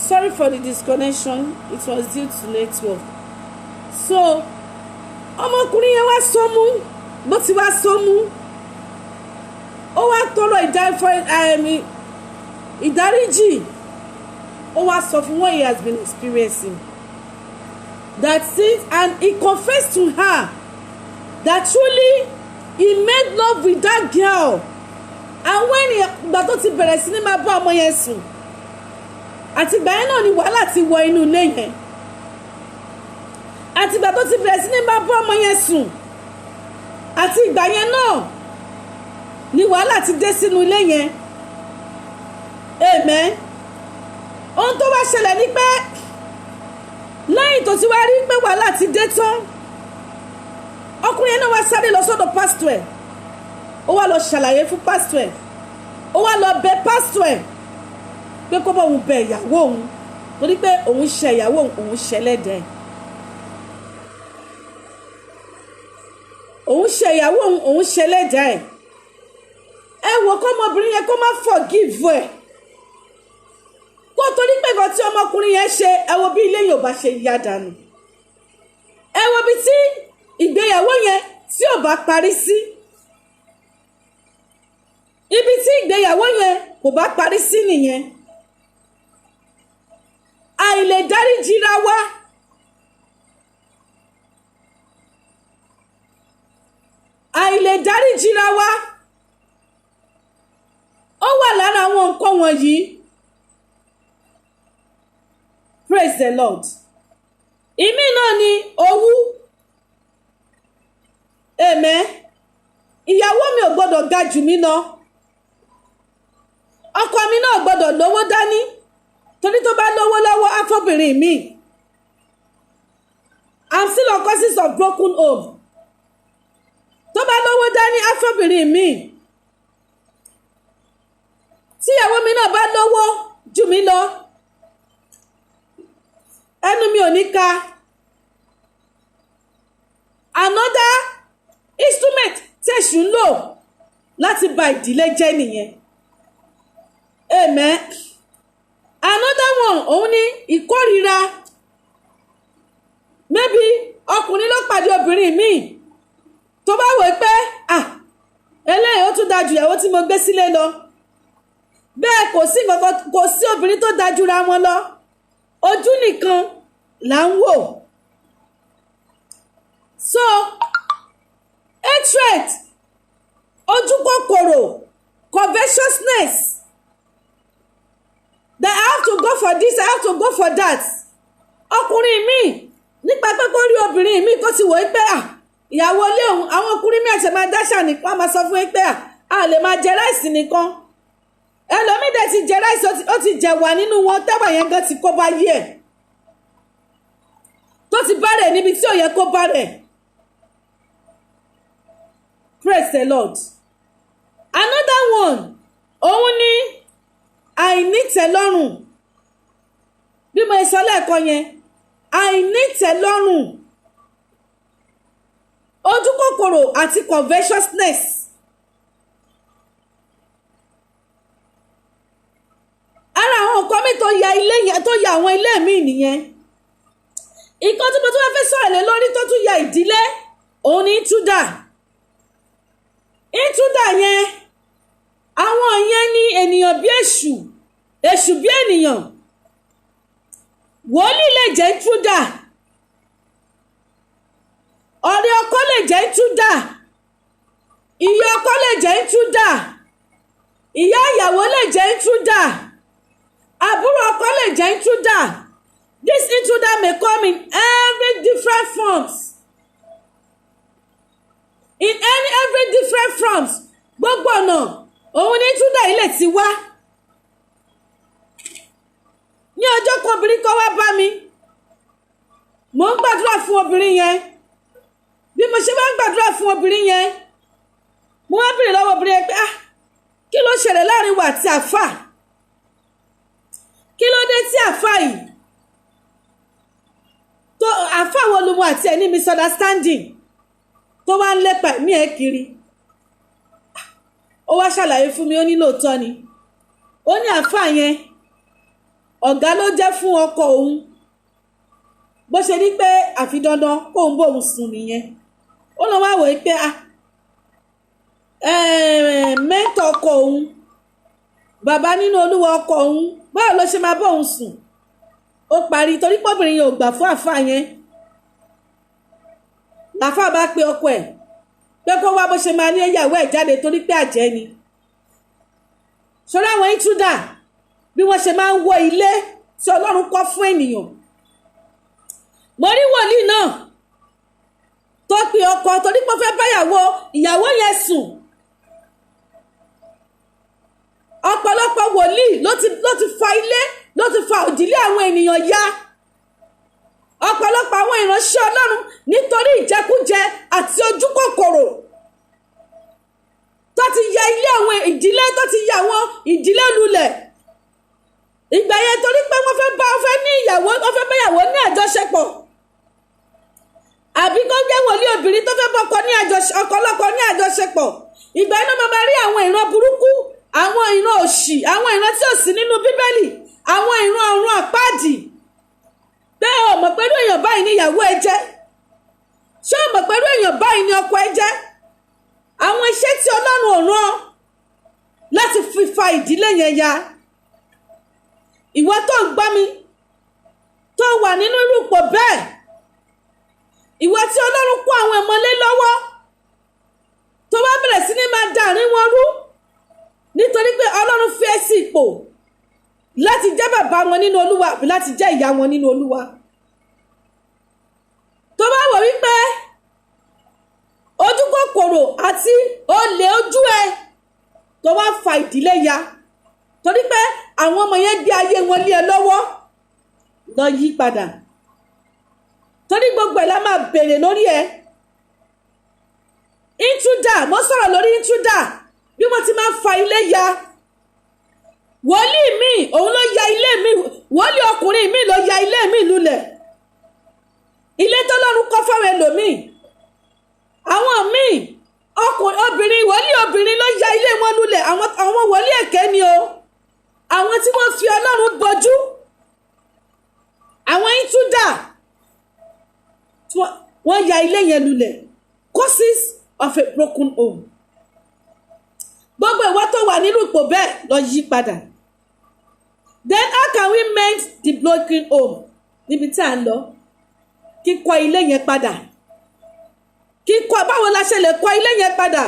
Sorry for the disconnection, it was due to network. So ọmọkùnrin yẹn wá sọmú bó ti wá sọmú ó wá tọrọ ìdáríjì ó wá sọ fún what he has been experiencing. That's it, and he confessed to her that truly he made love with that girl, and when ìgbà tó ti bẹ̀rẹ̀ sí ní máa bá ọmọ yẹn sùn àti ìgbà yẹn náà ni wàhálà ti wọ inú ilé yẹn àti ìgbà tó ti bẹ̀rẹ̀ sí ní máa bá ọmọ yẹn sùn àti ìgbà yẹn náà ni wàhálà ti dé sínú ilé yẹn. Amen. Ohun tó wá ṣẹlẹ̀ ni pé lẹ́yìn tó ti wá rí pé wàhálà ti dé tán ọkùnrin yẹn náà wá sáré lọ sọ́dọ̀ pásítọ̀ ẹ̀ ó wá lọ ṣàlàyé fún pásítọ̀ ẹ̀ ó wá lọ bẹ̀ pásítọ̀ ẹ̀ pé kó bá òun bẹ̀ ìyàwó òun torí pé òun ṣe ìyàwó òun ṣẹlẹ́dẹ̀ òun ṣe ìyàwó òun ṣẹlẹ́dẹ̀ ẹ wò kọ́mọbìnrin yẹn kó má forgive ẹ̀ kó torí pé nǹkan tí ọmọkùnrin yẹn ṣe ẹ wo bí ilé Yorùbá ṣe yá dànù ẹ wo bí tí ìgbéyàwó yẹn tí ò bá parí sí ibi tí ìgbéyàwó yẹn kò bá parí sí nìyẹn àìlè dáríjìra wa àìlè dáríjìra wa ó wà lára àwọn nǹkan wọ̀nyí. Praise the Lord. Ìmí náà ni owú. Amen. Ìyàwó mi ò gbọ́dọ̀ ga jù mí lọ. Ọkọ mi náà gbọ́dọ̀ lówó dání. Torí tó bá lówó lọ́wọ́ afọ́bìnrin mi. I'm still on causes of broken home. Tó bá lówó dání afọ́bìnrin mi. Tí ìyàwó mi náà bá lówó jù mí lọ. Ẹnu mi ò ní ka. Another instrument tẹ̀sùn lò láti bà ìdílé jẹ́ nìyẹn. Amen. Another one òun ni ìkórìíra. Maybe ọkùnrin ló pàdé obìnrin míì tó bá wò pé eléyìí ó tún dájú ìyàwó tí mo gbé sílé lọ. Bẹ́ẹ̀ kò sí obìnrin tó dájú ra wọn lọ. Ojú nìkan là ń wò. So hatred, ojú kòkòrò, covetousness, that I have to go for this, I have to go for that. Ọkùnrin mi nípa pé kó rí obìnrin mi kó ti wò pé ìyàwó ilé òun àwọn ọkùnrin mi àti máa dáṣà nìkan máa sọ fún pé a lè máa jẹ ráìsì nìkan. Ẹlòmíì dẹ̀ ti jẹ ráìsì ó ti jẹ̀wà nínú wọn tẹ́wà yẹn gan ti kó bá yí ẹ̀ tó ti bá rẹ̀ níbi tí ò yẹ kó bá rẹ̀. Praise the Lord. Another one òun ni àìnítẹ̀lọ́rùn bí mo sọ lẹ́ẹ̀kan yẹn àìnítẹ̀lọ́rùn ojú kòkòrò àti covetousness. Ara àwọn nǹkan mi tó ya ilé yẹn tó ya àwọn ilé mi nìyẹn. Nǹkan tí mo tún wá fẹ́ sọ̀rọ̀ lé lórí tó tún ya ìdílé òun ni intruder. Intruder yẹn àwọn yẹn ní ènìyàn bí èṣù bí ènìyàn. Wòlíì lè jẹ́ intruder. Ọ̀rẹ́ ọkọ lè jẹ́ intruder. Ìyá ọkọ lè jẹ́ intruder. Ìyá ìyàwó lè jẹ́ intruder. Àbúrò ọkọ lè jẹ́ intruder. This intruder may come in every different forms. In every different forms. Gbogbo ọ̀nà òun ni intruder yìí lè ti wá. Ní ọjọ́ kan obìnrin kan wá bá mi. Mo ń gbàdúrà fún obìnrin yẹn. Bí mo ṣe máa ń gbàdúrà fún obìnrin yẹn, mo wá bèrè lọ́wọ́ obìnrin yẹn pé kí ló ṣẹlẹ̀ láàrin wa àti àfà? Kí ló dé tí àfà yìí tó àfà wo lu mo àti ẹ̀ ní misunderstanding tó wá ń lépa ẹ̀mí ẹ̀ kiri? Ó wá ṣàlàyé fún mi, ó ní lóòótọ́ ni. Ó ní àfà yẹn ọ̀gá ló jẹ́ fún ọkọ òun bó ṣe ní pé àfi dandan kóun bóun sùn nìyẹn ó lọ wá wò ó pé mẹ́ńtọ̀ ọkọ òun bàbá nínú olúwa ọkọ òun báwo ló ṣe máa bóun sùn ó parí torí pọ́bìnrin yẹn ò gbà fún àfáà yẹn làfáà bá pe ọkọ ẹ̀ pé kó wá bó ṣe máa ní ìyàwó ẹ̀ jáde torí pé àjẹ́ ni ṣọ́ra àwọn intruder bí wọ́n ṣe máa ń wọ ilé tí Ọlọ́run kọ́ fún ènìyàn mo rí wòlíì náà tó pe ọkọ torí pé ó fẹ́ báyàwó ìyàwó yẹn sùn ọ̀pọ̀lọpọ̀ wòlíì ló ti fa ilé ló ti fa òdìlé àwọn ènìyàn ya ọ̀pọ̀lọpọ̀ àwọn ìránṣẹ́ Ọlọ́run nítorí ìjẹkújẹ àti ojú kòkòrò tó ti ya ilé àwọn ìdílé tó ti ya àwọn ìdílé lulẹ̀ ìgbà yẹn torí pé wọ́n fẹ́ ní ìyàwó wọ́n fẹ́ báyàwó ní àjọṣepọ̀ àbí kó jẹ́ wòlíì obìnrin tó fẹ́ bọ́kọ ní ọkọlọ́kọ ní àjọṣepọ̀ ìgbà yẹn náà máa rí àwọn ìran burúkú àwọn ìran òṣì àwọn ìran tí ò sí nínú bíbélì àwọn ìran ọ̀run àpáàdì pé o mọ̀ pẹ̀lú èèyàn báyìí ní ìyàwó ẹ jẹ́ ṣé o mọ̀ pẹ̀lú èèyàn báyìí ní ọkọ ẹ jẹ́ àwọn iṣẹ́ tí Ọlọ́run ò rán láti fi fa ìdílé yẹn ya ìwọ tó ń gbọ́ mi tó wà nínú irú ipò bẹ́ẹ̀ ìwọ tí Ọlọ́run kó àwọn ìmọ̀lé lọ́wọ́ tó bá bẹ̀rẹ̀ sí ní máa dàrin wọn rú nítorí pé Ọlọ́run fi ẹ́ sí ipò láti jẹ́ bàbá wọn nínú Olúwa àbí láti jẹ́ ìyá wọn nínú Olúwa tó bá wò wípé ojú kòkòrò àti olè ojú ẹ tó wá fa ìdílé ya torí pé àwọn ọmọ yẹn gbé ayé wọn lé ẹ lọ́wọ́ lọ yí padà torí gbogbo ẹ̀ la máa bèrè lórí ẹ intruder mo sọ̀rọ̀ lórí intruder bí wọ́n ti máa ń fa ilé ya wòlíì mi òun ló ya ilé mi wòlíì ọkùnrin mi ló ya ilé mi lulẹ̀ ilé tọ́lọ́run kọ́ fáwọn ẹlòmíì àwọn míì obìnrin wòlíì obìnrin ló ya ilé wọn lulẹ̀ àwọn wòlíì èké ni o àwọn tí wọ́n fi Ọlọ́run bojú àwọn intruder wọ́n ya ilé yẹn lulẹ̀ causes of a broken home gbogbo ìwọ tó wà nínú ipò bẹ́ẹ̀ lọ yí padà then how can we mend the broken home níbi tí à ń lọ kíkọ́ ilé yẹn padà kíkọ́ báwo la ṣe lè kọ́ ilé yẹn padà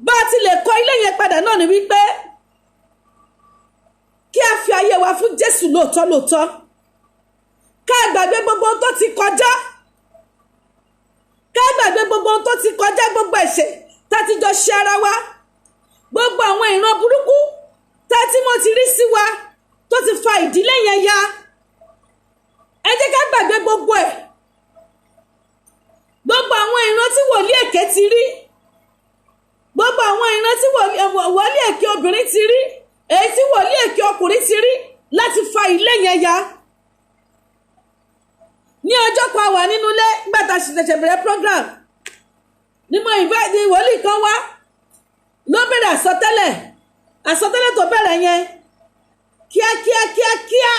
bá a ti lè kọ́ ilé yẹn padà náà ni wípé kí a fi ayé wa fún Jésù lóòótọ́ lóòótọ́ ká gbàgbé gbogbo ohun tó ti kọjá ká gbàgbé gbogbo ohun tó ti kọjá gbogbo ẹ̀ṣẹ̀ tá ti jọ ṣe ara wa gbogbo àwọn ìran burúkú tá tí mo ti rí sí wa tó ti fa ìdílé yẹn ya ẹ jẹ́ ká gbàgbé gbogbo ẹ̀ gbogbo àwọn ìran tí wòlíì èké ti rí gbogbo àwọn ìran tí wòlíì èké obìnrin ti rí èyí tí wòlíì èké ọkùnrin ti rí láti fa ilé yẹn ya ní ọjọ́ kan wà nínú ilé nígbà tá a ṣẹ̀ṣẹ̀ bẹ̀rẹ̀ program ní mo invite wòlíì kan wá ló bẹ̀rẹ̀ àsọtẹ́lẹ̀ tó bẹ̀rẹ̀ yẹn kíákíá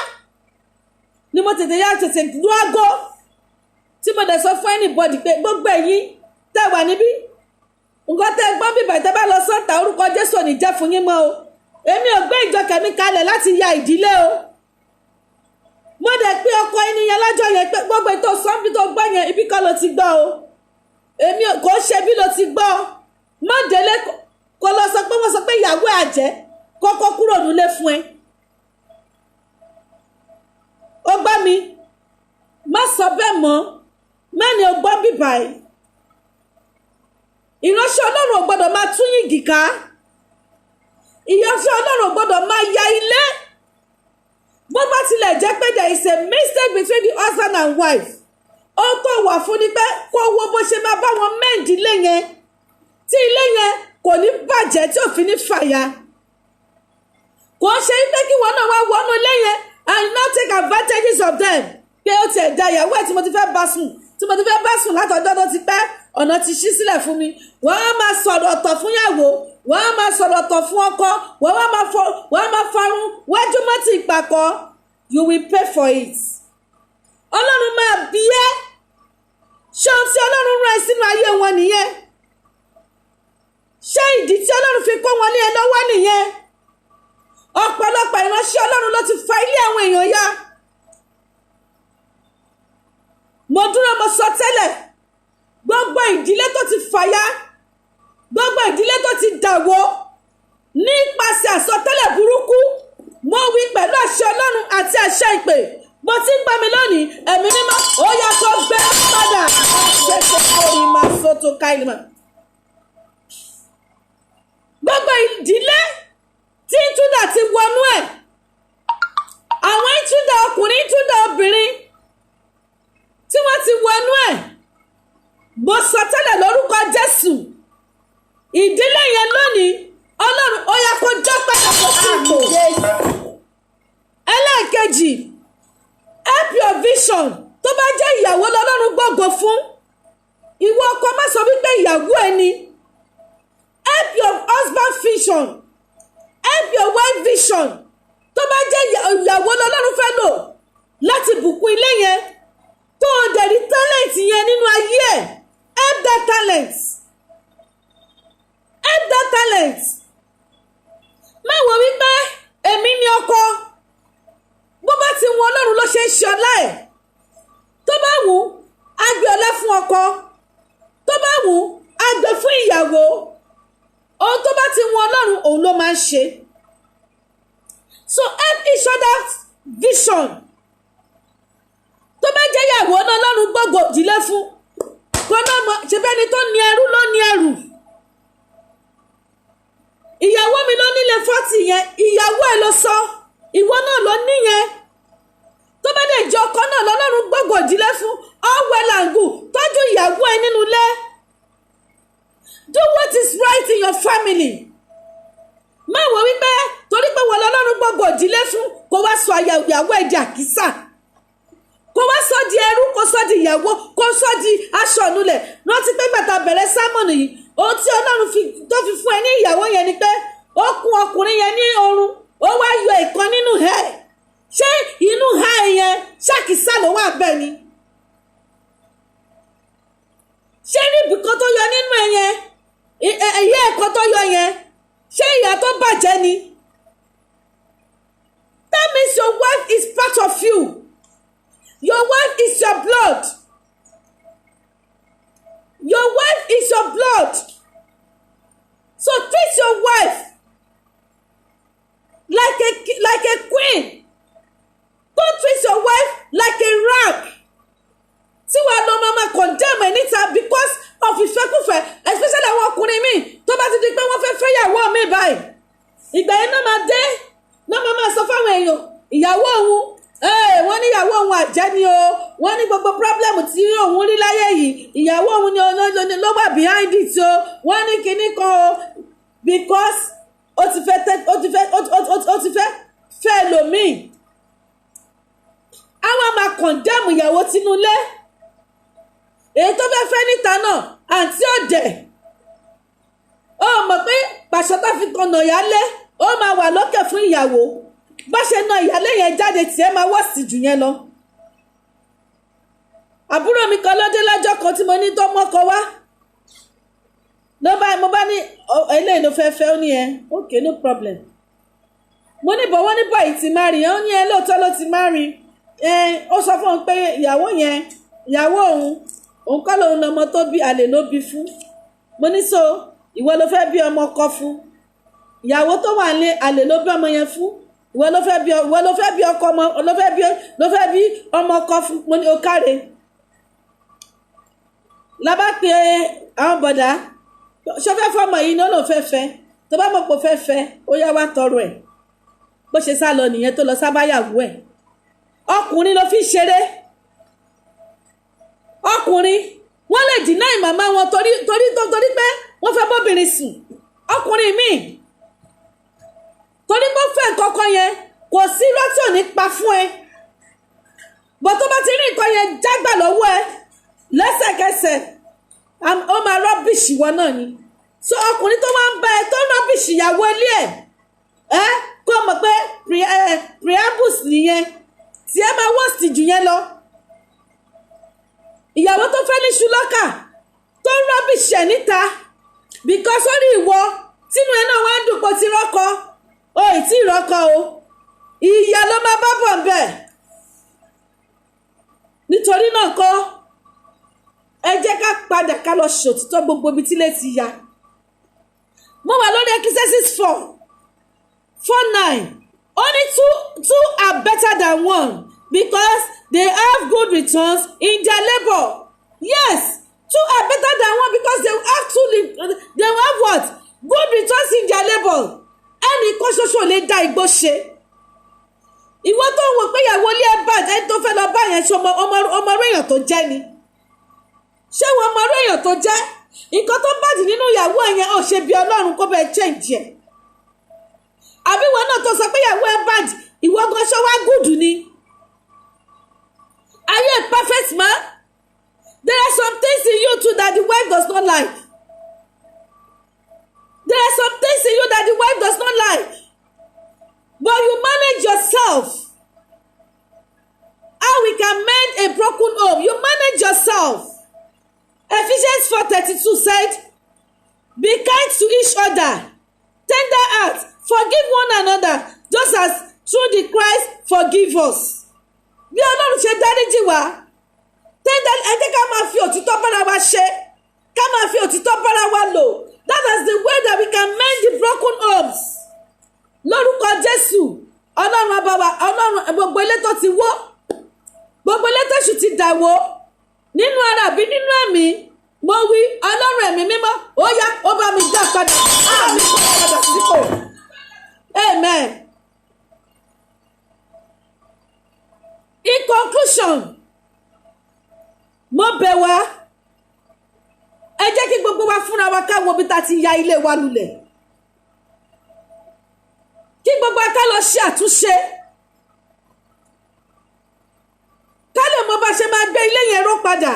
ni mo tètè lú aago tí mo dẹ̀ sọ fún anybody pé gbogbo ẹ̀yin tẹ́ wà níbí nǹkan tẹ́ gbọ́n bíbẹ̀ tẹ́ bá lọ sọ́ta orúkọ Jésù ò ní jẹ́ fún yín mọ́ o èmi ò gbé ìjọ kẹ̀mí kalẹ̀ láti ya ìdílé o mo dẹ̀ pé ọkọ ènìyàn lọ́jọ́ yẹn pé gbogbo ètò sọ́nbí tó gbọ́ yẹn ibi kan ló ti gbọ́ o èmi kò ṣe bí ló ti gbọ́ má délé kó lọ sọ pé wọ́n sọ pé ìyàwó àjẹ́ kọ́kọ́ kúrò nílé fún ẹ ó gbá mi má sọ bẹ́ẹ̀ mọ́ mẹ́ni ó gbọ́ bíbá ẹ̀ ìránṣẹ́ Ọlọ́run ò gbọ́dọ̀ máa tún yìngì ká ìránṣẹ́ Ọlọ́run ò gbọ́dọ̀ máa ya ilé bó bá tilẹ̀ jẹ́ pé there is a mistake between the husband and wife ó tó wà fún ni pé kó wo bó ṣe máa bá wọn mẹ́ǹdì ilé yẹn tí ilé yẹn kò ní bàjẹ́ tí òfin ní fàya kò ṣe pé kí wọn náà wá wọnú ilé yẹn and not take advantages of them pé ó ti ẹ̀dá ìyàwó ẹ̀ tí mo ti fẹ́ bá sùn látọjọ́ tó ti pẹ́ ọ̀nà ti ṣí sílẹ̀ fún mi wọ́n á máa sọ̀rọ̀ ọ̀tọ̀ fún ìyàwó wọ́n á máa sọ̀rọ̀ ọ̀tọ̀ fún ọkọ wọ́n á máa farun wájú mọ́ ti ìpàkọ́ you will pay for it. Ọlọ́run máa bi ẹ́ ṣé ohun tí Ọlọ́run rán ẹ sínú ayé wọn nìyẹn? Ṣé ìdí tí Ọlọ́run fi kó wọn ní ẹ lọ́wọ́ nìyẹn? Ọ̀pọ̀lọpọ̀ ìránṣẹ́ Ọlọ́run ló ti fa ilé àwọn èèyàn ya. Mo dúró mo sọ tẹ́lẹ̀, gbogbo ìdílé tó ti fàya, gbogbo ìdílé tó ti dàwó nípasẹ̀ àsọtẹ́lẹ̀ burúkú, mo wí pẹ̀lú àṣẹ Ọlọ́run àti àṣẹ ìpè, bó ti ń gbà mí lónìí, ẹ̀mí mímọ́ ó yá kó gbé padà. Àṣẹ orin máa sọ́tò káìlìmọ̀. Gbogbo ìdílé tí ìtúndà ti wọnú ẹ̀, àwọn ìtúndà ọkùnrin, ìtúndà obìnrin tí wọ́n ti wọnú ẹ̀, mo sọ tẹ́lẹ̀ lórúkọ Jésù, ìdílé yẹn lónìí Ọlọ́run ó yá kó jọ́ padà kó sí ipò. Ẹlẹ́ẹ̀kejì, help your vision. Tó bá jẹ́ ìyàwó lọ́lọ́run gbọ́ngàn fún, ìwọ ọkọ má sọ wípé ìyàwó ẹni. Help your husband vision, help your wife vision. Tó bá jẹ́ ìyàwó lọ́lọ́run fẹ́ lò láti bùkún ilé yẹn, tó o dẹ̀ rí talent yẹn nínú ayé ẹ̀, help that talent. Help that talent. Má wò wípé èmi ni ọkọ, bó bá ti wọn Ọlọ́run ló ṣe ń ṣe ọlá ẹ̀. Tó bá wù á gbé ọlá fún ọkọ, tó bá wù á gbé fún ìyàwó. Ohun tó bá ti wọn Ọlọ́run òun ló máa ń ṣe. So help each other's vision. Tó bá jẹ́ ìyàwó náà Ọlọ́run gbogbo ìdílé fún, kó náà mọ̀ ṣe bẹ́ni tó ní ẹrú ló ní ẹrù. Ìyàwó mi ló nílé 40 yẹn, ìyàwó ẹ̀ ló sọ, ìwọ náà ló níyẹn. Tó bá dẹ̀ jẹ́ ọkọ náà lọ́lọ́run gbogbo ìdílé fún, all well and good, tọ́jú ìyàwó ẹ nínú ilé. Do what is right in your family. Má wò wípé torí pé wọ́n lọ́lọ́run gbogbo ìdílé fún, kó wá sọ ìyàwó ẹ̀ di àkísà, kó wá sọ di ẹrú, kó sọ di ìyàwó, kó sọ di aṣọ ìnulẹ̀. Rántí pé gbàtà bẹ̀rẹ̀ sámọ̀nù yìí, ohun tí Ọlọ́run tó fi fún ẹ ní ìyàwó yẹn ni pé ó kún ọkùnrin yẹn ní ọrùn, ó wá yọ ìkan nínú ẹ̀. Ṣé inú ẹ̀ yẹn ṣàkísà ló wà bẹ́ẹ̀ ni? Ṣé níbi kan tó yọ nínú ẹ̀ yẹn, ẹ̀yẹ ẹ̀kan tó yọ yẹn, ṣé ìyá tó bàjẹ́ ni? That means your wife is part of you. Your wife is your blood. Your wife is your blood. So treat your wife like a queen. Don't treat your wife like a rag. Tí wàá lọ máa condemn ẹ níta because of ìfẹ́kùfẹ́, especially àwọn ọkùnrin míì tó bá ti di pé wọ́n fẹ́ ìyàwó mi báyìí. Ìgbà yẹn náà máa dé, náà máa sọ fáwọn èèyàn, ìyàwó òun, wọ́n ní ìyàwó òun àjẹ́ ni o, wọ́n ní gbogbo problem tí òun rí láyé yìí, ìyàwó òun ni ló wà behind it o, wọ́n ní kinní kan o, because ó ti fẹ́ fẹ́ lòmíì. Àwọn máa condemn ìyàwó tinúlé, èyí tó fẹ́ níta náà àǹtí ọ̀dẹ̀. Ó mọ̀ pé pàṣẹ tó fi kan nà ìyálé, ó máa wà lókè fún ìyàwó. Bá ṣe na ìyálé yẹn jáde tí ẹ máa wọ́ọ̀sì jù yẹn lọ. Àbúrò mi kan lọ́dé lọ́jọ́ kan tí mo ní tó mọ́kọ wá. Mo bá ní eléyìí ló fẹ́ ó ní ẹ, okay no problem. Mo ní bọ̀ wọ́n ní bọ̀ yìí ti má rí, ó ní ẹ lóòótọ́ ló ti má rí. Ó sọ fún un pé ìyàwó òun kọ́ lòun ọmọ tó bí, àlè ló bí fún. Mo ní so ìwọ ló fẹ́ bí ọmọ kọ fún, ìyàwó tó wà nílé àlè ló bí ọmọ yẹn fún, ìwọ ló fẹ́ bí ọkọ ọmọ, ló fẹ́ bí ọmọ kọ fún. Mo ní o káre. Lábá pé àwọn bọ̀dá ṣọ́fẹ́ fọmọ yìí náà ló fẹ́ tó bá mọ̀ pé fẹ́ ó yá wá tọrọ ẹ̀. Bó ṣe sá lọ nìyẹn tó lọ sábáyàwó ẹ̀. Ọkùnrin ló fi ṣeré, ọkùnrin wọ́n lè deny màmá wọn torí pé wọ́n fẹ́ bóbìnrin sùn. Ọkùnrin míì torí pé ó fẹ́ nǹkan yẹn kò sí lọ́tí ò ní pa fún ẹ, bọ́ tó bá ti rí nǹkan yẹn jágbà lọ́wọ́ ẹ lẹ́sẹ̀kẹsẹ̀ ó máa rọ́bìṣì wọn náà ni. So ọkùnrin tó máa ń bá ẹ tó rọ́bìṣì ìyàwó ilé ẹ kó mọ̀ pé preambus nìyẹn, tí ẹ máa wọ́ọ̀sì jù yẹn lọ. Ìyàwó tó fẹ́ ní ṣùlọ́kà tó ń rọ́bìṣẹ̀ níta because ó rí ìwọ tínú ẹ náà wá ń dùn pọ̀ ti rọ́kọ o ì tí ì rọ́kọ o, ìyá ló máa bá bọ̀ bẹ́ẹ̀. Nítorí náà kọ́ ẹ jẹ́ ká padà ká lọ ṣòtítọ́ gbogbo ibi tí lè ti ya. Mo wà lórí Ecclesiastes 4:9. Only two are better than one because they have good returns in their labor. Yes, two are better than one because they have what? Good returns in their labor. Ẹnì kan ṣoṣo lè dá igbó ṣe. Ìwọ tó ń wò pé ìyàwó ilé ẹ bá ẹni tó fẹ́ lọ bá yẹn ṣe ọmọ orí èèyàn tó jẹ́ ni. Ṣé wọn ọmọ orí èèyàn tó jẹ́? Nǹkan tó bàjì nínú ìyàwó ẹ̀yẹn ò ṣe bí Ọlọ́run kó bẹ́ẹ̀ change ẹ̀. Àbí ìwọ náà tó sọ pé ìyàwó ẹ bàjì ìwọ gan ṣọ́ wá gùdù ni. Are you a perfect man? There are some things in you too that the wife does not like. There are some things in you that the wife does not like. But you manage yourself. How we can mend a broken home? You manage yourself. Ephesians 4:32 said, be kind to each other, tender heart, forgive one another, just as through the Christ forgive us. Bí Ọlọ́run ṣe dáríjì wá, tender ẹ jẹ́ ká máa fi òtítọ́ bára wa ṣe, ká máa fi òtítọ́ bára wa lò. That is the way that we can mend the broken homes. Lórúkọ Jésù, Ọlọ́run àbáwá, Ọlọ́run gbogbo ilé tó ti wó, gbogbo ilé tó ṣù ti dàwó, nínú ara àbí nínú ẹ̀mí, mo wí Ọlọ́run ẹ̀mí mímọ́, ó yá ó bá mi dá padà, àmì padà sípò. Amen. In conclusion, mo bẹ̀ wá, ẹ jẹ́ kí gbogbo wa fúnra wa ká wo bí ta ti ya ilé wa lulẹ̀. Kí gbogbo wa ká lọ ṣe àtúnṣe. Ká lè mọ bá ṣe máa gbé ilé yẹn ró padà.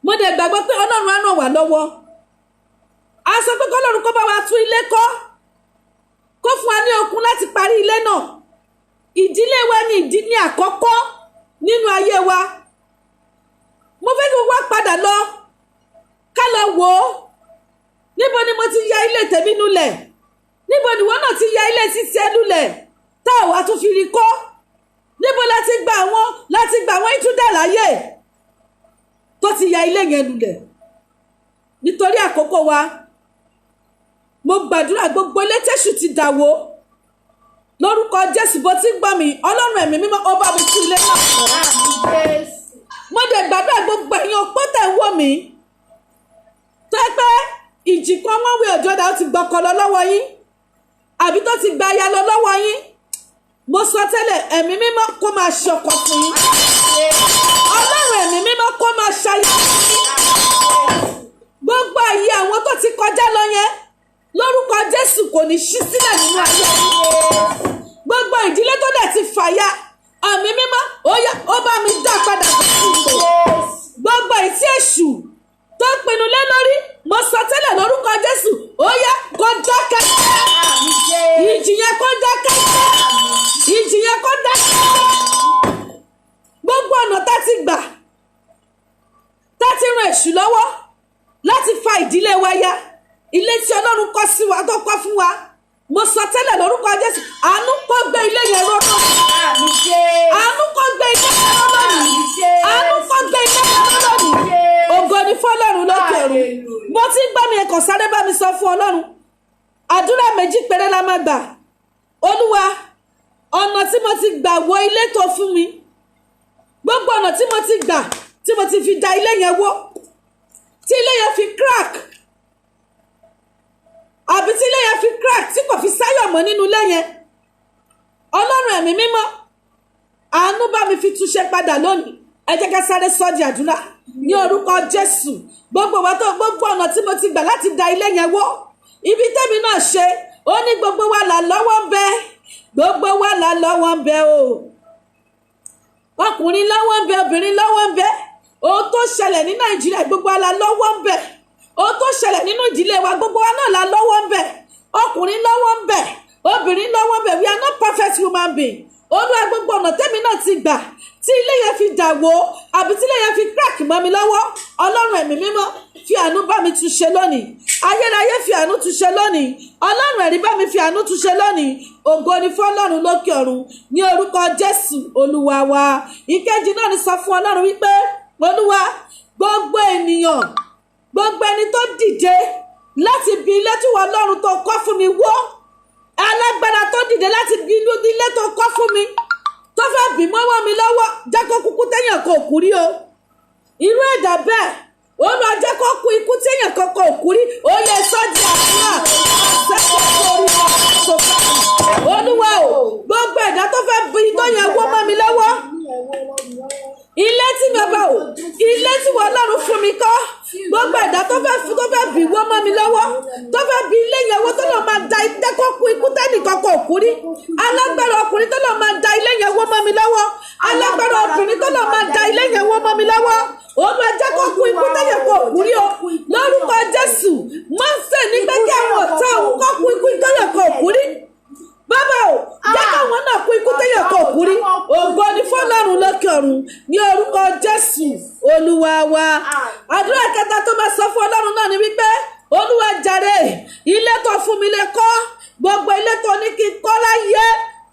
Mo dẹ̀ gbàgbọ́ pé Ọlọ́run á ràn wá lọ́wọ́. A sọ pé k'Ọlọ́run kó bá wa tún ilé kọ́. Kó fún wa ní okun láti parí ilé náà. Ìdílé wa ni ìdílé àkọ́kọ́ nínú ayé wa. Mo fẹ́ kí wá padà lọ. Ká lọ wò ó. Níbo ni mo ti ya ilé tèmi nulẹ̀? Níbo ni wọ́n náà ti ya ilé títí ẹ lulẹ̀? Tá ò wá tún fi rí kọ́. Níbo láti gba àwọn ìtúndà láyè tó ti ya ilé yẹn lulẹ̀? Nítorí àkókò wa, mo gbàdúrà gbogbo ilé tẹ́ṣù ti dàwó. Lórúkọ Jésù bó ti gbọ́ mi, Ọlọ́run ẹ̀mí mímọ́ ó bá mi tún ilé náà kọ́. Mo dẹ̀ gbàdúrà gbogbo ẹ̀yin opó tẹ̀ ń wò mí. Tó ẹ pé ìjì kan wọ́n wí òjòdà ó ti gbọ́kọ lọ lọ́wọ́ yín. Àbí tó ti gba aya lọ lọ́wọ́ yín. Mo sọ tẹ́lẹ̀ ẹ̀mí mímọ́ kó máa ṣọkọ fún yín. Ọlọ́run ẹ̀mí mímọ́ kó máa ṣayé fún yín. Gbogbo ayé àwọn tó ti kọjá lọ yẹn lórúkọ Jésù kò ní ṣí sílẹ̀ nínú ayé yín. Gbogbo ìdílé tó dẹ̀ ti fàya ẹ̀mí mímọ́ ó yá ó bá mi dá padà fún ipò. Gbogbo ìtí èṣù tó pinnu lé lórí mo sọ tẹ́lẹ̀ lórúkọ Jésù ó yá kó dákẹ́. Ìjì yẹn kó dákẹ́. Ìjì yẹn kó dákẹ́. Gbogbo ọ̀nà tá ti gbà tá ti ran èṣù lọ́wọ́ láti fa ìdílé wa ya, ilé tí Ọlọ́run kọ́ sí wa tó kọ́ fún wa, mo sọ tẹ́lẹ̀ lórúkọ Jésù àánú kó gbé ilé yẹn ró náà. Àánú kó gbé ilé yẹn ró lónìí. Àánú kó gbé ilé yẹn ró lónìí. Ògo ni fọ́lọ́run lókè ọ̀run. Mo ti ń gbọ́ mi ẹ̀kọ́ sáré bá mi sọ fún Ọlọ́run. Àdúrà méjì péré la máa gbà. Olúwa, ọ̀nà tí mo ti gbà wọ ilé tó fún mi, gbogbo ọ̀nà tí mo ti gbà tí mo ti fi da ilé yẹn wó, tí ilé yẹn fi crack, àbí tí ilé yẹn fi crack tí kò fi sáyọ̀ mọ́ nínú ilé yẹn, Ọlọ́run ẹ̀mí mímọ́ àánú bá mi fi túnṣe padà lónìí. Ẹ jẹ́ ká sáré sọ di àdúrà ní orúkọ Jésù. Gbogbo ọ̀nà tí mo ti gbà láti da ilé yẹn wó, ibi tẹ́mi náà ṣe ó ní gbogbo wa là lọ́wọ́ ń bẹ. Gbogbo wa là lọ́wọ́ ń bẹ o. Ọkùnrin lọ́wọ́ ń bẹ, obìnrin lọ́wọ́ ń bẹ. Ohun tó ṣẹlẹ̀ ní Nàìjíríà gbogbo wa là lọ́wọ́ ń bẹ. Ohun tó ṣẹlẹ̀ nínú ìdílé wa gbogbo wa náà là lọ́wọ́ ń bẹ. Ọkùnrin lọ́wọ́ ń bẹ, obìnrin lọ́wọ́ ń bẹ. We are not perfect human being. Olúwa gbogbo ọ̀nà tẹ́mi náà ti gbà tí ilé yẹn fi dàwó àbí tí ilé yẹn fi crack mọ́ mi lọ́wọ́, ọlọ́run ẹ̀mí mímọ́ fi àánú bá mi tún ṣe lónìí. Ayérayé fi àánú tún ṣe lónìí. Ọlọ́run ẹ̀rí bá mi fi àánú tún ṣe lónìí. Ògo ni fún ọlọ́run lókè ọ̀run ní orúkọ Jésù Olúwa wa. Ìkejì náà ni sọ fún ọlọ́run wípé Olúwa gbogbo ènìyàn, gbogbo ẹni tó dìde láti bí ilé tí wọ́n ọlọ́run tó kọ́ fún mi wó, alágbára tó dìde láti bí ilé tó kọ́ fún mi tó fẹ́ bì mọ́wọ́ mi lọ́wọ́, jẹ́ kó kúkú téèyàn kò kú rí o. Irú ẹ̀dá bẹ́ẹ̀ Olúwa jẹ́ kó kú ikú téèyàn kankan ò kú rí. Ó yẹ sọ́jà àdúrà Olúwa o, gbogbo ẹ̀dá tó fẹ́ bí tó yẹ wó mọ́ mi lọ́wọ́, ilé tí mi bá o, ilé tí wọ́n ọlọ́run fún mi kọ́, gbogbo ẹ̀dá tó fẹ́ bí wó mọ́ mi lọ́wọ́, tó fẹ́ bí ilé yẹn wó tó lọ máa da ilé kó kú ikú tẹ́nìkan kò kú rí. Alágbára ọkùnrin tó lọ máa da ilé yẹn wó mọ́ mi lọ́wọ́, alágbára ọkùnrin tó lọ máa da ilé yẹn wó mọ́ mi lọ́wọ́, Olúwa jẹ́ kó kú ikú tẹ́nìkan kò kú rí o. Lórúkọ Jésù máa ń fẹ́ nígbà kí àwọn ọ̀tá òun kó kú ikú tẹ́nìkan kò kú rí. Bàbá o, jẹ́ káwọn náà kú ikú tẹ́yẹ̀ kò kú rí. Ògo ni fọ́lọ́run lókè ọ̀run ní orúkọ Jésù Olúwa wa. Àdúrà kẹta tó máa sọ fún ọlọ́run náà ni wípé Olúwa jàre, ilé tó fún mi lè kọ́, gbogbo ilé tó ní kí n kọ́ láyé,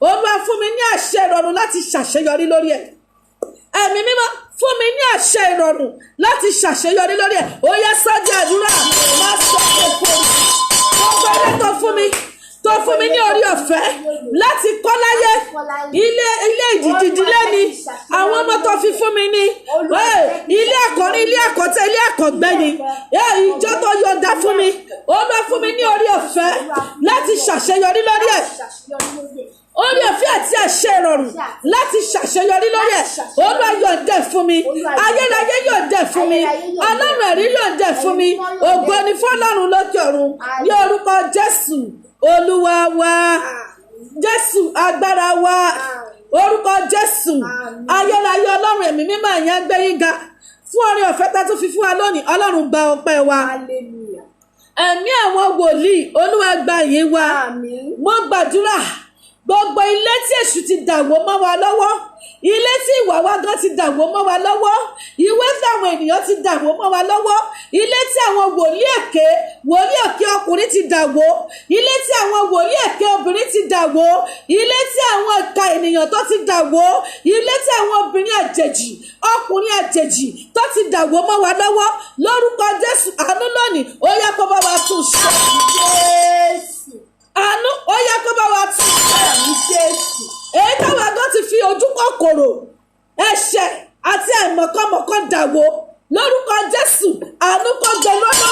Olúwa fún mi ní àṣẹ ìrọ̀rùn láti ṣàṣeyọrí lórí ẹ̀. Ẹ̀mí mímọ́ fún mi ní àṣẹ ìrọ̀rùn láti ṣàṣeyọrí lórí ẹ̀. Ó yẹ sọ́jà àdúrà máa sọ èkó gbogbo ilé tó fún mi ní orí ọ̀fẹ́ láti kọ́ láyé, ilé ìdìdílé ni àwọn ọmọ tó fi fún mi ní ilé àkọ́rí, ilé àkọ́tẹ́, ilé àkọ́gbẹ́ ni ìjọ tó yọ̀ǹda fún mi. Ó lọ fún mi ní orí ọ̀fẹ́ láti ṣàṣeyọrí lórí ẹ̀, orí ọ̀fẹ́ àti àṣẹ ìrọ̀rùn láti ṣàṣeyọrí lórí ẹ̀. Ó lọ yọ̀ǹda fún mi, ayérayé yọ̀ǹda fún mi, ọlọ́run ẹ̀rí yọ̀ǹda fún mi. Ògo ni fọ́lọ́run lókè ọ̀run ní orúkọ Jésù Olúwa wa. Jésù agbára wa, orúkọ Jésù ayérayé ọlọ́run ẹ̀mí mímọ́ ẹ̀yàn gbé yín ga fún oore ọ̀fẹ́ tá tún fi fún wa lónìí. Ọlọ́run gba ọpẹ́ wa. Ẹ̀mí àwọn wòlíì Olúwa gba ìyìn wa. Mo gbàdúrà gbogbo ilé tí èṣù ti dàwó mọ́ wa lọ́wọ́, ilé tí ìwà wa gan ti dàwó mọ́ wa lọ́wọ́, ìwé táwọn ènìyàn ti dàwó mọ́ wa lọ́wọ́, ilé tí àwọn wòlíì èké ọkùnrin ti dàwó, ilé tí àwọn wòlíì èké obìnrin ti dàwó, ilé tí àwọn ìka ènìyàn tó ti dàwó, ilé tí àwọn obìnrin àjèjì, ọkùnrin àjèjì tó ti dàwó mọ́ wa lọ́wọ́, lórúkọ Jésù àánú lónìí ó yá kó bá wa tún ṣe. Àánú ó yá kó bá wa tún ṣe. Èyí táwọn àgọ́ ti fi ojú kòkòrò, ẹ̀ṣẹ̀ àti àìmọ̀kànmọ̀kàn dàwó, lórúkọ Jésù àánú kó gbẹ lọ́nà.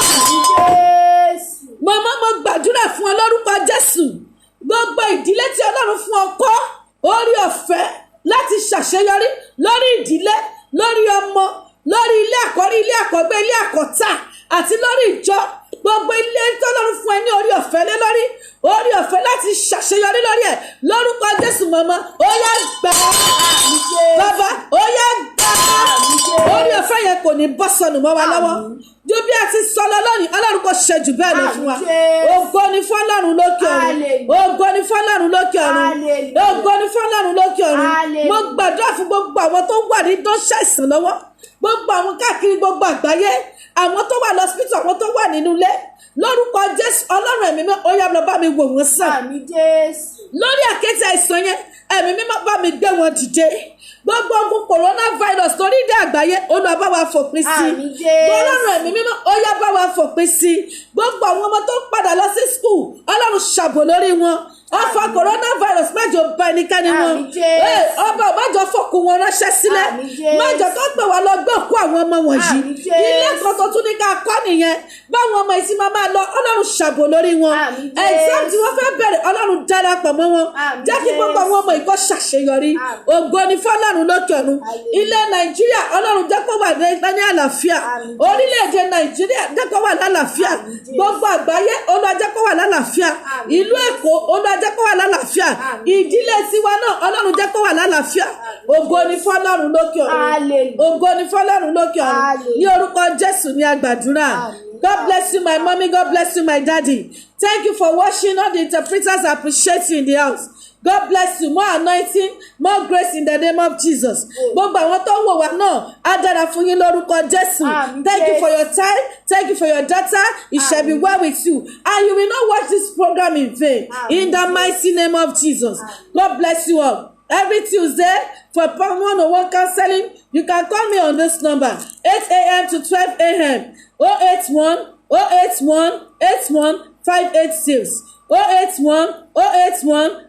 Màmá mo gbàdúrà fún ọ lórúkọ Jésù, gbogbo ìdílé tí Ọlọ́run fún ọ kọ́ orí ọ̀fẹ́ láti ṣàṣeyọrí lórí ìdílé, lórí ọmọ, lórí ilé àkọ́rí, ilé àkọ́gbé, ilé àkọ́tà àti lórí ìjọ, gbogbo ilé tọ́lọ́run fún ẹ ní orí ọ̀fẹ́ lé lórí, orí ọ̀fẹ́ láti ṣàṣeyọrí lórí ẹ̀, lórúkọ Jésù màmá ó yá gbà á, bàbá ó yá gbà á, orí ọ̀fẹ́ yẹn kò ní bọ́ sọnù mọ́ wa lọ́wọ́. Ju bí a ti sọ lọ lónìí, Ọlọ́run kò ṣe jù bẹ́ẹ̀ lọ fún wa. Ògo ni fún Ọlọ́run lókè ọ̀run, ògo ni fún Ọlọ́run lókè ọ̀run, ògo ni fún Ọlọ́run lókè ọ̀run. Mo gbàdúrà fún gbogbo àwọn tó wà ní tó ń ṣàìsàn lọ́wọ́, gbogbo àwọn káàkiri gbogbo àgbáyé, àwọn tó wà lọ́sítítù, àwọn tó wà nínú ilé, lórúkọ Jésù Ọlọ́run ẹ̀mí mímọ́ ó yá lọ bá mi wò wọ́n sàn. Lórí àkéte àìsàn yẹn, ẹ̀mí mímọ́ bá mi gbé wọn dìde. Gbogbo ogun coronavirus torí dé àgbáyé Olúwa bá wa fòpin sí. Ọlọ́run ẹ̀mí mímọ́ ó yá bá wa fòpin sí. Gbogbo àwọn ọmọ tó padà lọ sí school, Ọlọ́run ṣàbò lórí wọn. Ọfà coronavirus májò bá ẹnikẹ́ni wọn. Ọba májò fòkù wọn ránṣẹ́ sílẹ̀. Májò tó pè wá lọ gbé òkú àwọn ọmọ wọ̀nyí. Ilé kan tó tún ní ká kọ́ nìyẹn. Báwọn ọmọ ìsìn máa lọ, Ọlọ́run ṣàbò lórí wọn. Exam tí wọ́n fẹ́ bẹ̀rẹ̀, Ọlọ́run darapọ̀ mọ́ wọn. Jẹ́ kí gbogbo àwọn ọmọ ìkọ́ ṣàṣeyọrí. Ògo ni fún Ọlọ́run lókè ọ̀run. Ilẹ̀ Nàìjíríà, Ọlọ́run jẹ́ kó wà ní àlàáfíà. Orílẹ̀-èdè Nàìjíríà jẹ́ kó wà lálàáfíà. Gbogbo àgbáyé, Olúwa jẹ́ kó wà lálàáfíà. Ìlú Èkó, Olúwa jẹ́ kó wà lálàáfíà. Ìdílé tiwa náà, Ọlọ́run jẹ́ kó wà lálàáfíà. Ògo ni fún Ọlọ́run lókè ọ̀run. Ògo ni fún Ọlọ́run lókè ọ̀run. Ní orúkọ Jésù ni a gbàdúrà. God bless you, my mommy. God bless you, my daddy. Thank you for watching. All the interpreters appreciate you in the house. God bless you. More anointing, more grace in the name of Jesus. Gbogbo àwọn tó ń wò wá náà á dára fún yín lórúkọ Jésù. Thank you for your time. Thank you for your data. It shall be well with you. And you will not watch this program in vain. In the mighty name of Jesus. God bless you all. Every Tuesday for one-on-one counseling, you can call me on this number, 8 a.m. to 12 a.m. 081 081 81 586 081 081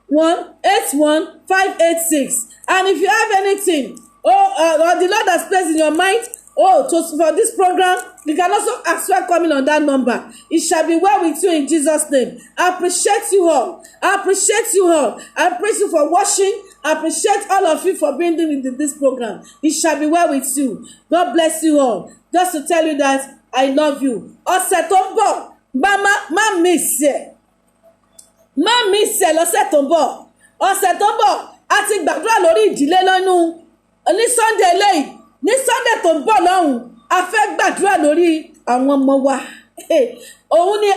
181 586. And if you have anything or the Lord has placed in your mind for this program, you can also as well come in on that number. It shall be well with you in Jesus' name. I appreciate you all. I appreciate you all. I praise you for watching. I appreciate all of you for being in this program. It shall be well with you. God bless you all. Just to tell you that I love you. Ọ̀sẹ̀ tó ń bọ̀, má miss ẹ̀. Má miss ẹ̀ lọ́sẹ̀ tó ń bọ̀. Ọ̀sẹ̀ tó ń bọ̀, a ti gbàdúrà lórí ìdílé lọ́nù ní Sunday eléyìí. Ní Sunday tó ń bọ̀ lọ́hùn, a fẹ́ gbàdúrà lórí àwọn ọmọ wa. Òun ni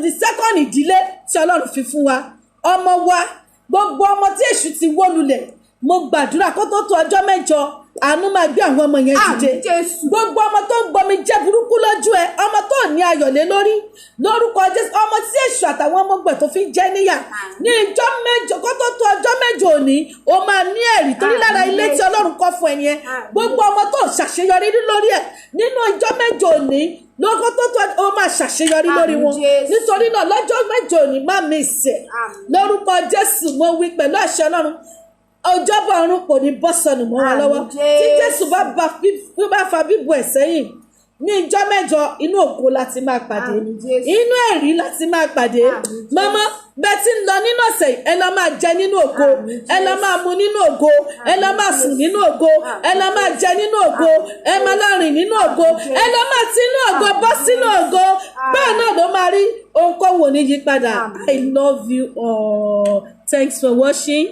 the second ìdílé tí Ọlọ́run fi fún wa. Ọmọ wa, gbogbo ọmọ tí èṣù ti wó lulẹ̀, mo gbàdúrà kó tó ọjọ́ mẹ́jọ. Àánú máa gbé àwọn ọmọ yẹn dìde. Gbogbo ọmọ tó ń gbomi jẹ́ burúkú lójú ẹ, ọmọ tó ní ayọ̀ lé lórí lórúkọ Jésù, ọmọ tí èṣù àtàwọn ọmọ gbẹ̀ tó fi ń jẹ níyà ní ìjọ mẹ́jọ kó tó ọjọ́ mẹ́jọ òní, ó máa ní ẹ̀rí torí lára ilé tí Ọlọ́run kọ́ fún ẹni yẹn. Gbogbo ọmọ tó ṣàṣeyọrí lórí ẹ̀ nínú ìjọ mẹ́jọ òní lọ́kọ́ tó ó máa ṣàṣeyọrí lórí wọn. Nítorí náà lọ́jọ́ mẹ́jọ òní má miss ẹ̀ lórúkọ Jésù. Mo wí pẹ̀lú àṣẹ Ọlọ́run, ọjọ́bọ̀ ọ̀run kò ní bọ́ sọnù mọ́ wa lọ́wọ́. Tí Jésù bá fa bíbu ẹ̀ sẹ́yìn ní ìjọ mẹ́jọ, inú ògo láti máa pàdé, inú ẹ̀rí láti máa pàdé. Màmá bẹ́ẹ̀ tí ń lọ nínú ọ̀sẹ̀ ẹ lọ máa jẹ nínú ògo, ẹ lọ máa mu nínú ògo, ẹ lọ máa sùn nínú ògo, ẹ lọ máa jẹ nínú ògo, ẹ máa lọ rìn nínú ògo, ẹ lọ máa ti inú ògo bọ́ sínú ògo. Bẹ́ẹ̀ náà ló máa rí, ohunkóhun ò ní yí padà. I love you all. Thanks for watching.